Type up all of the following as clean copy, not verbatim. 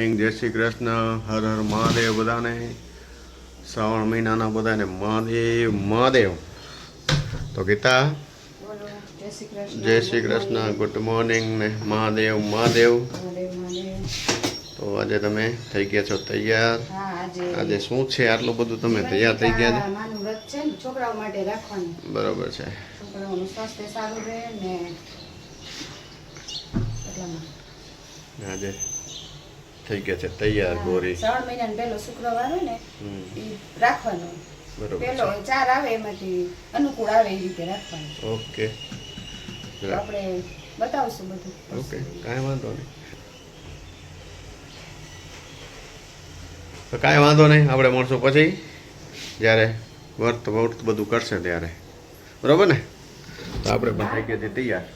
જય શ્રી કૃષ્ણ, હર હર મહાદેવ બધાને. શ્રાવણ મહિનાના બધાને મહાદેવ મહાદેવ. તો ગીતા જય શ્રી કૃષ્ણ, ગુડ મોર્નિંગ ને મહાદેવ મહાદેવ. તો આજે તમે થઈ ગયા છો તૈયાર? આજે શું છે આટલું બધું તમે તૈયાર થઈ ગયા છે? છોકરાઓ માટે રાખવાનું. બરોબર છે. છોકરાઓનું સ્વાસ્થ્ય સારું રહે ને આજે થઈ ગયા છે તૈયાર. ગોરી શ્રાવણ મહિનાનો પહેલો શુક્રવાર હોય ને એ રાખવાનો. બરોબર પહેલો 4 આવે એમાંથી અનુકૂળ આવે એ રીતે રાખવાનું. ઓકે, આપણે બતાવશું બધું. ઓકે, કાંઈ વાંધો નહીં. તો કાંઈ વાંધો નહીં, આપણે મળશું પછી જ્યારે વર્ત બધું કરશે ત્યારે. બરાબર ને? તો આપણે પણ થઈ ગયા છીએ તૈયાર.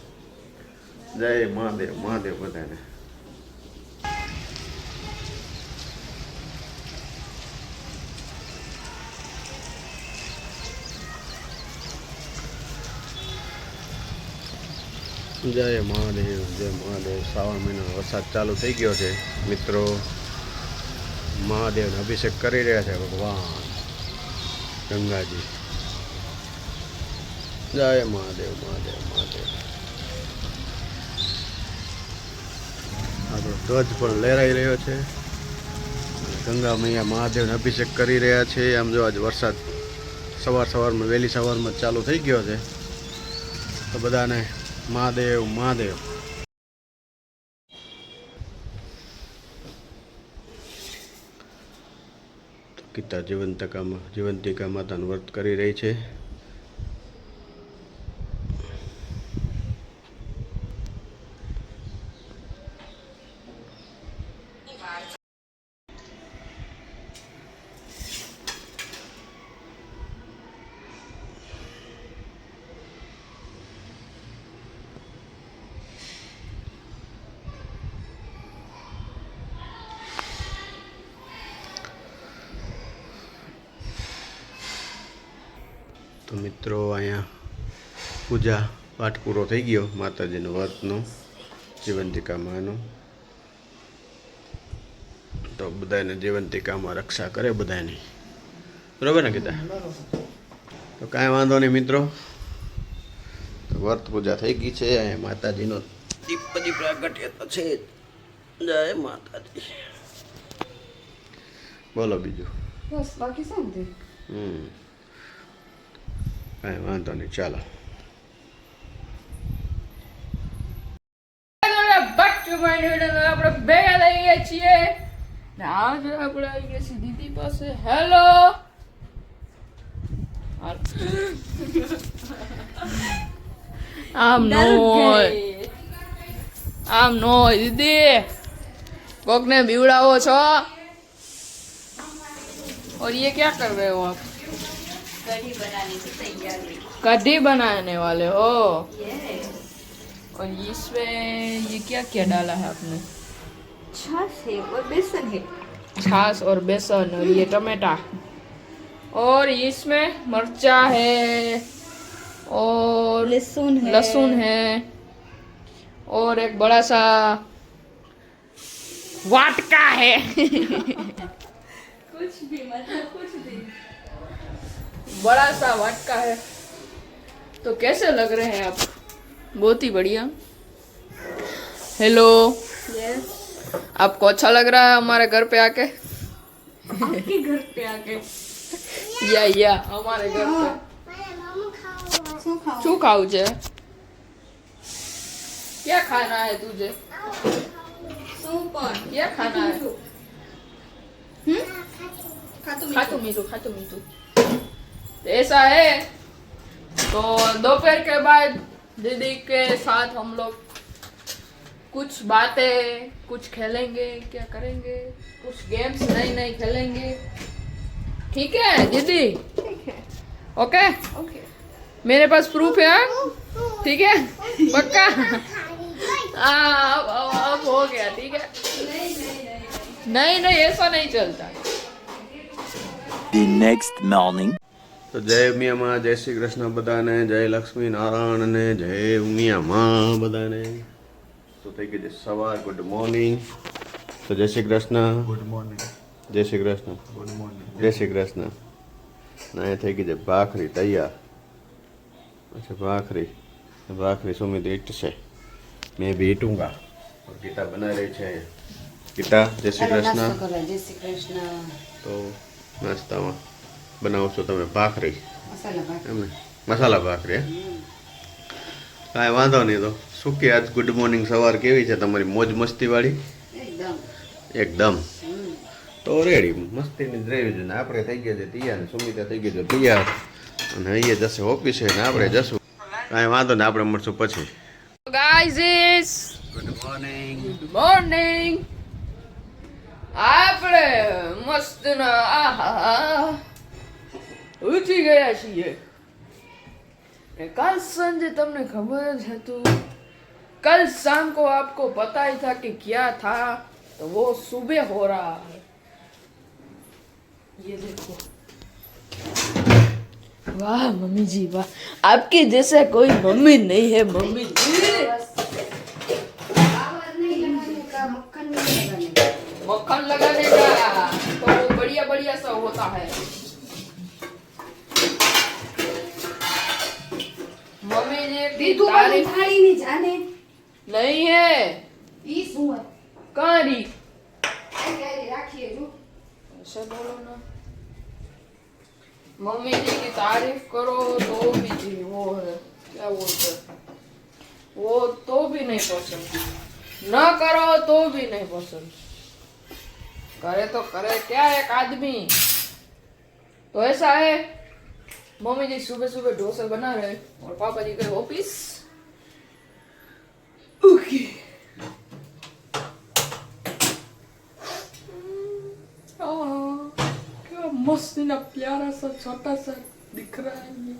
જય મહાદેવ મહાદેવ બધાને. જય મહાદેવ જય મહાદેવ. શ્રાવણ મહિનાનો વરસાદ ચાલુ થઈ ગયો છે મિત્રો. મહાદેવનો અભિષેક કરી રહ્યા છે ભગવાન ગંગાજી. જય મહાદેવ મહાદેવ મહાદેવ. આપણો ધ્વજ પણ લહેરાઈ રહ્યો છે. ગંગા મૈયા મહાદેવનો અભિષેક કરી રહ્યા છે. આમ જો આજ વરસાદ સવારમાં વહેલી સવારમાં ચાલુ થઈ ગયો છે. તો બધાને મહાદેવ મહાદેવ. ગીતા જીવંતિકા માતાનું વ્રત કરી રહી છે. તો મિત્રો અહીંયા પૂજા પાઠ પૂરો થઈ ગયો માતાજીનો વ્રતનો, જીવંતિકા માનો. તો બધાને જીવંતિકામાં રક્ષા કરે બધાની. બરાબર ને કીધા? તો કાંઈ વાંધો નહીં મિત્રો. તો વ્રત પૂજા થઈ ગઈ છે. અહીંયા માતાજીનો દીપ બધી પ્રાગટ્ય તો છે. જય માતાજી. બોલો બીજું. બસ બાકી શાંતિ. કાંઈ વાંધો નહીં, ચાલો. આપણે ભેગા થઈ ગયા છીએ ને આજે આપણે આવી ગયા છીએ દીદી પાસે. હેલો આમ નો દીદી, કોકને બીવડાવો છો. और ये क्या कर रहे हो आप? कढ़ी बनाने की तैयारी. कढ़ी बनाने वाले हो? और इसमें ये क्या क्या डाला है आपने? छाछ है और बेसन है. छाछ और बेसन और ये टमाटा और इसमें मर्चा है और लहसुन है और एक बड़ा सा वाटका है. कुछ भी मतलब कुछ भी. बड़ा सा वाटका है. तो कैसे लग रहे हैं आप? बहुत ही बढ़िया. Hello, yes. आपको अच्छा लग रहा है हमारे घर पे आके? आपके घर पे आके या हमारे घर पे. શું ખાવું છે? क्या खाना है तुझे? क्या खाना है? खाटू मीठू. ऐसा है तो दोपहर के बाद दीदी के साथ हम लोग कुछ बातें, कुछ खेलेंगे, क्या करेंगे, कुछ गेम्स नई खेलेंगे. ठीक है दीदी? ठीक है. ओके. ओके. मेरे पास प्रूफ है. ठीक है पक्का? अब हो गया. ठीक है. नहीं ऐसा नहीं चलता. The next morning. તો જય ઉમિયામાં, જય શ્રી કૃષ્ણ બધાને, જય લક્ષ્મી નારાયણ ને જય ઉમિયામાં બધાને. તો થઈ ગઈ છે સવાર. Good morning. તો જય શ્રી કૃષ્ણ. Good morning. જય શ્રી કૃષ્ણ. Good morning. જય શ્રી કૃષ્ણ. ના એ થઈ ગઈ છે ભાખરી તૈયાર. अच्छा भाखरी भाखरी सुमित ईट से मैं भी ईटूंगा और गीता बना रही है गीता जय श्री ચાલો कृष्ण. નાસ્તો કરવા. જય શ્રી કૃષ્ણ. તો નાસ્તામાં બનાવો છો તમે ભાખરી મસાલા ભાત. એમ ને મસાલા ભાખરી કાંઈ વાંધો નહીં. તો શું કે આજ ગુડ મોર્નિંગ સવાર કેવી છે તમારી? મોજ મસ્તીવાળી એકદમ. એકદમ. તો રેડી મસ્તીની જ રહેવી જોઈએ ને. આપણે થઈ ગયા છે તૈયાર ને સુમિતા થઈ ગઈ છે તૈયાર અને અહીંયા જશે ઓફિસે ને આપણે જશું. કાંઈ વાંધો ને આપણે મળશું પછી. Guys good morning. Good morning. આપણે મસ્ત ના આહા ઉઠી ગયા છીએ. ને कल संजय तुमने खबर है तो कल शाम को आपको पता ही था कि क्या था तो वो सुबह हो रहा है. ये देखो वाह मम्मी जी वाह आपके जैसा कोई मम्मी नहीं है मम्मी जी. પાવર નહીં લગાને કા મક્ખન નહીં લગાને. मक्खन लगाने का तो वो बढ़िया बढ़िया सा होता है. मम्मी ने की તું બધું तारीफ થાળી ની જાને. नहीं है. ઈ શું હોય? कहाँ रही? આ ક્યારે રાખીએ જો. ऐसे बोलो ना. मम्मी जी की तारीफ करो तो भी जी वो है क्या बोलते हैं? वो तो भी नहीं पसंद. न करो तो भी नहीं पसंद. करे तो करे क्या एक आदमी. तो ऐसा है मम्मी जी सुबह सुबह डोसा बना रहे और पापा जी गए ऑफिस. ओके क्या मस्त ना प्यारा सा छोटा सा दिख रहा है ये.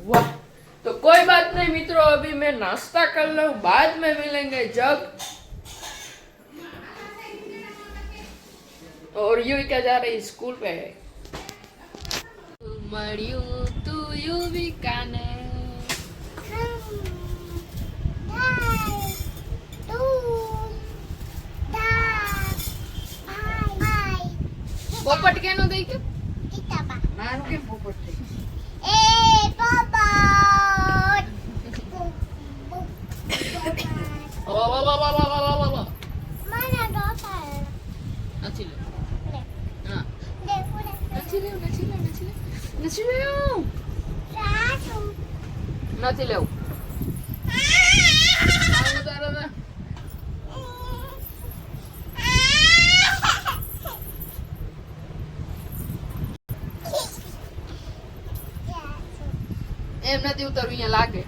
वाह तो कोई बात नहीं मित्रों अभी मैं नाश्ता कर लूं बाद में मिलेंगे जब. और यू क्या जा रही स्कूल पे है. મળ્યું તું યુવિકાને પોપટ કેનો દઈ કે મારું કેમ પોપટ થઈ? નથી લે હા નથી લેવું નથી લેવું નથી લેવું નથી લેવું નથી લેવું. આવું તારે ને. એમ નથી ઉતરવું અહીંયા લાગે.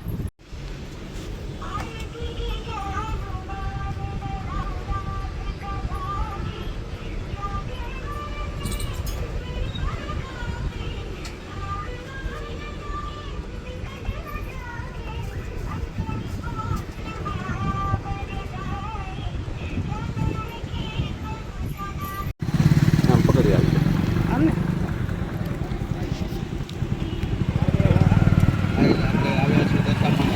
આમ પકડી આવજો. અમને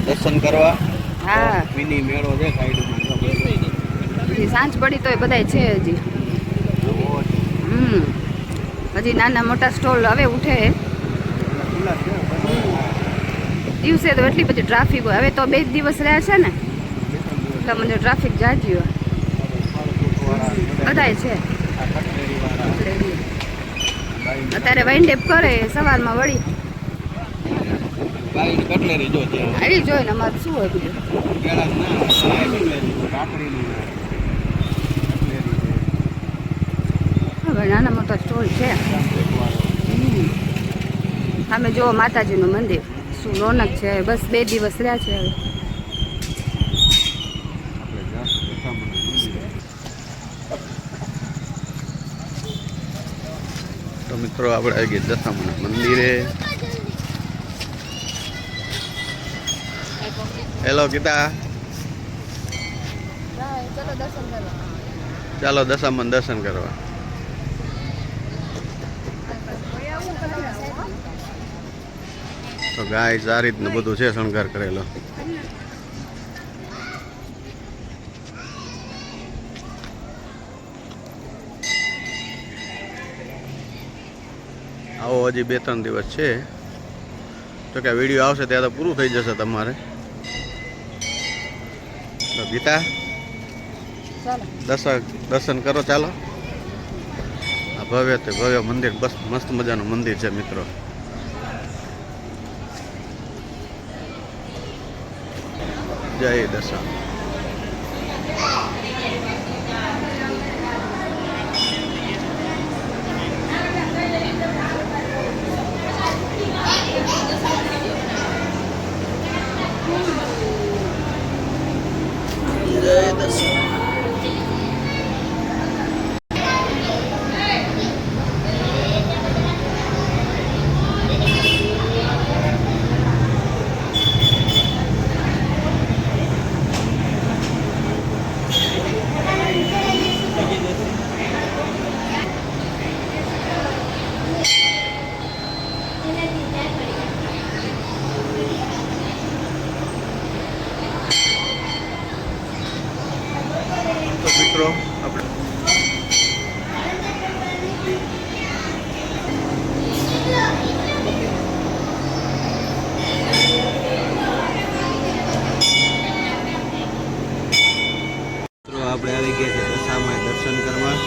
દર્શન કરવા હા મિની મેળો છે સાઈડમાં. હજી સાંજ પડી તોય બધાય છે હજી. હજી નાના મોટા સ્ટોલ હવે ઉઠે. દિવસે તો એટલી બધી ટ્રાફિક હોય. હવે તો 2 દિવસ રહ્યા છે ને એટલે મને ટ્રાફિક જાજી હોય. બધાય છે. અત્યારે વાઇન્ડ અપ કરે સવારમાં વળી કટલેરી જો ત્યાં આવી જોઈને અમારે શું હોય બીજું. હવે નાના મોટા સ્ટોલ છે. સામે જુઓ માતાજીનું મંદિર શું રોનક છે. બસ 2 દિવસ રહ્યા છે હવે. તો મિત્રો આપણે આવી ગયા દશામાના મંદિરે. હેલો ગીતા ચાલો દશામાના દર્શન કરવા. તો ગાય આ રીતનું બધું છે શણગાર કરેલો. આવો હજી 2-3 દિવસ છે, તો કે વિડીયો આવશે ત્યારે તો પૂરું થઈ જશે તમારે. તો ગીતા ચાલો દર્શન કરો ચાલો. આ ભવ્ય તે ભવ્ય મંદિર, બસ મસ્ત મજાનું મંદિર છે મિત્રો. જય દશા. જય દશા. તો મિત્રો આપણે આવી ગયા છે દશામાં દર્શન કરવા.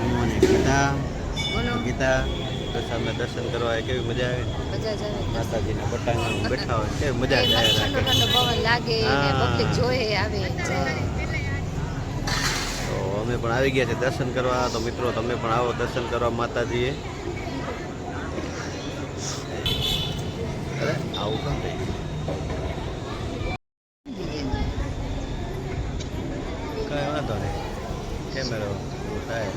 હું અને ગીતા દશામાં દર્શન કરવા કેવી મજા આવે. માતાજીના પટાંગણમાં બેઠા હોય કેવી મજા આવે. પવન લાગે ને પબ્લિક જોઈ આવે. તો અમે પણ આવી ગયા છે દર્શન કરવા. તો મિત્રો તમે પણ આવો દર્શન કરવા માતાજીએ. અરે આવું કામ થઈ ગયું. કઈ વાંધો નહીં, કેમેરો પૂરો થાય.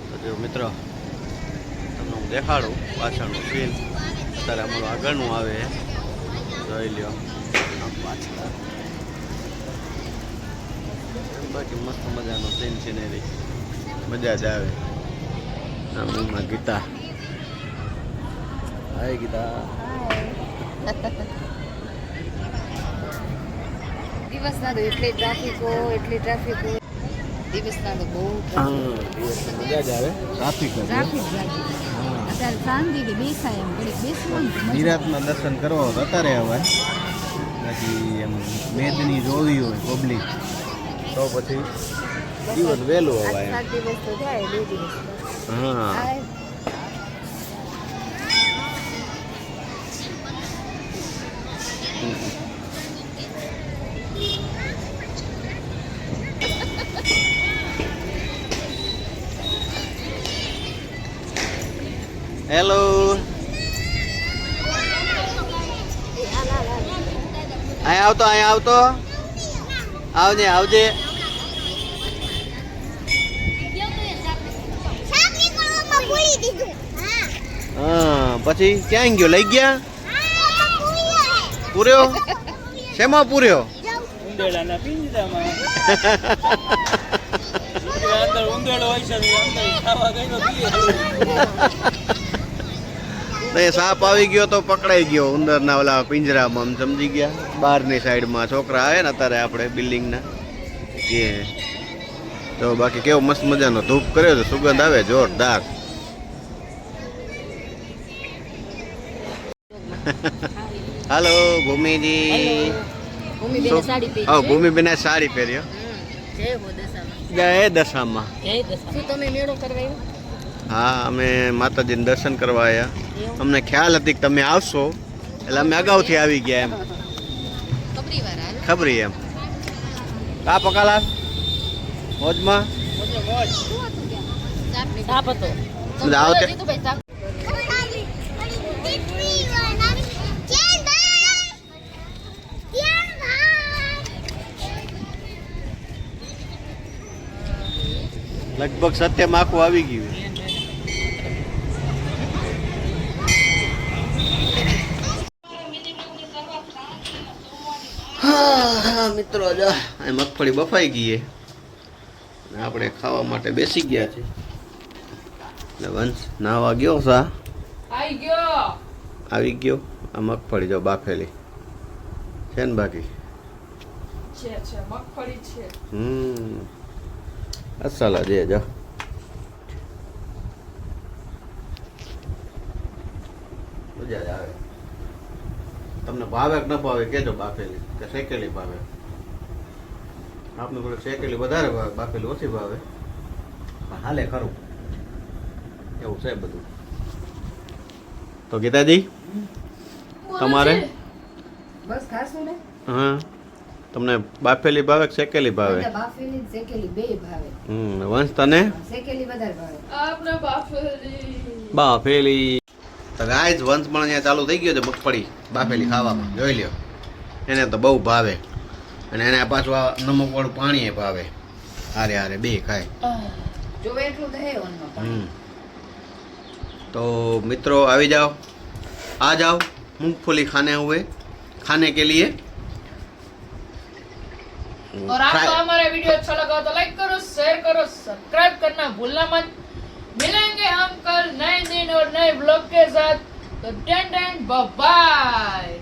તો જો મિત્રો તમને હું દેખાડું પાછળનું સીન. અત્યારે અમારું આગળનું આવે, જોઈ લ્યો પાછળ. બાકી મસ્ત મજાનો સીન સિનેરી, મજા જ આવે. આમાં ગીતા, હાય ગીતા. દિવસના તો એટલી ટ્રાફિક હોય. દિવસના તો બહુ દિવસની મજા જ આવે. ટ્રાફિક ટ્રાફિક લાગે. અત્યારે શાંતિથી બેસાય એમ ઘડીક બેસવાનું. નિરાતના દર્શન કરવા હોય તો અત્યારે અવાય. બાકી એમ મેદની જોવી હોય પબ્લિક તો પછી દિવસ વહેલું અવાય. 7 દિવસ તો થાય, 2 દિવસ. હા હેલો. અહીંયા આવતો આવજે. હા પછી ક્યાં ગયો? લઈ ગયા? પૂર્યો? શેમાં પૂર્યો? ઉંદેડાના પિંજરામાં. અંદર ઉંદેડો હોય છે, અંદર ખાવા ગયો નહીં, સાપ આવી ગયો તો પકડાઈ ગયો ઉંદરના ઓલા પિંજરામાં. આમ સમજી ગયા. બહારની સાઈડમાં છોકરા આવે ને અત્યારે આપણે બિલ્ડિંગના એ. તો બાકી કેવો મસ્ત મજાનો ધૂપ કર્યો છે, સુગંધ આવે જોરદાર. હાલો ભૂમિજી. ભૂમિબેન સાડી પહેર્યો. જય દશામાં. શું તમે મેળો કરવા આવ્યો? હા, અમે માતાજીને દર્શન કરવા આવ્યા. અમને ખ્યાલ હતી કે તમે આવશો એટલે અમે અગાઉથી આવી ગયા એમ. ખબરી એમ. કા પકાલાલ મોજમાં આવતે. લગભગ સત્યમ આખું આવી ગયું. હા મિત્રો, આ મગફળી બફાઈ ગઈ આપણે ખાવા માટે બેસી ગયા છે. એટલે વંશ નાવા ગયો સા આવી ગયો. આ મગફળી જો બાફેલી છે ને, બાકી મગફળી છે. અસલા જે જો ભાવે કે ન ભાવે કેજો બાફેલી કે શેકેલી ભાવે આપને થોડી શેકેલી વધારે ભાવે બાફેલી ઓછી ભાવે પણ હાલે ખરું એવું છે બધું તો ગીતાજી તમારે બસ ખાસું ને હા તમને બાફેલી ભાવે કે શેકેલી ભાવે બધા બાફેલી શેકેલી બે ભાવે વંશ તને શેકેલી વધારે ભાવે આપણે બાફેલી બાફેલી તો ગાઈસ વંશ પણ અહીંયા ચાલુ થઈ ગયો છે મગફળી બાફેલી ખાવામાં જોઈ લ્યો એને તો બહુ ભાવે અને એને પાછું આ નમકવાળું પાણી એ ભાવે હારે હારે બે ખાય જોવે એટલું તો હે ઓનમાં હમ तो मित्रों आ जाओ आ जाओ मूंगफली खाने के लिए और आपको हमारा वीडियो अच्छा लगा तो लाइक करो शेयर करो सब्सक्राइब करना भूलना मत मिलेंगे हम कल नए दिन और नए ब्लॉग के साथ तो टेन बाय बाय